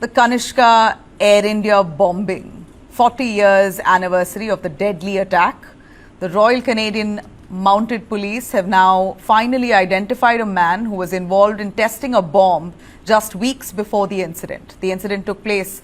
The Kanishka Air India bombing, 40 years anniversary of the deadly attack. The Royal Canadian Mounted Police have now finally identified a man who was involved in testing a bomb just weeks before the incident. The incident took place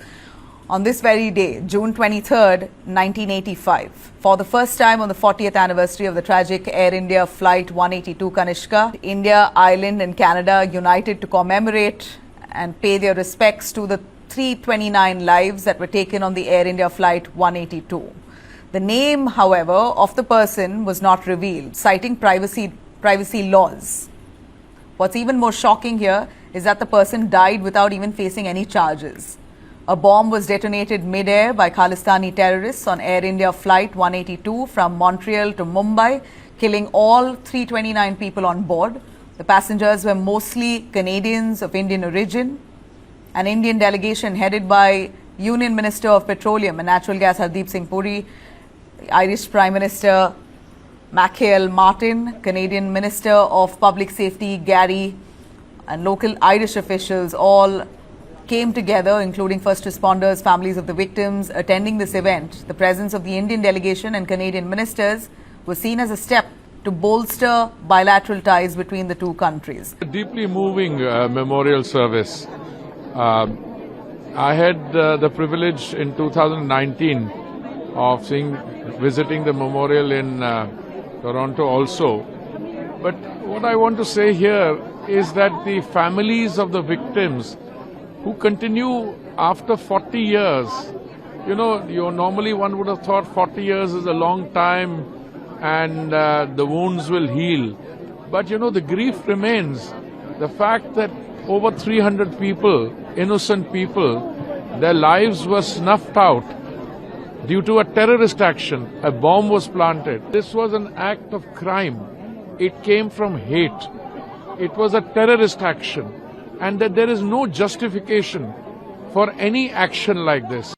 on this very day, June 23rd, 1985. For the first time on the 40th anniversary of the tragic Air India Flight 182 Kanishka, India, Ireland and Canada united to commemorate and pay their respects to the 329 lives that were taken on the Air India Flight 182. The name, however, of the person was not revealed, citing privacy laws. What's even more shocking here is that the person died without even facing any charges. A bomb was detonated mid-air by Khalistani terrorists on Air India Flight 182 from Montreal to Mumbai, killing all 329 people on board. The passengers were mostly Canadians of Indian origin. An Indian delegation headed by Union Minister of Petroleum and Natural Gas Hardeep Singh Puri, Irish Prime Minister Michael Martin, Canadian Minister of Public Safety Gary, and local Irish officials all came together, including first responders, families of the victims, attending this event. The presence of the Indian delegation and Canadian ministers was seen as a step to bolster bilateral ties between the two countries. A deeply moving memorial service. I had the privilege in 2019 of visiting the memorial in Toronto also. But what I want to say here is that the families of the victims who continue after 40 years, normally one would have thought 40 years is a long time and the wounds will heal. But the grief remains. The fact that over 300 people, innocent people, their lives were snuffed out due to a terrorist action. A bomb was planted. This was an act of crime. It came from hate. It was a terrorist action. And that there is no justification for any action like this.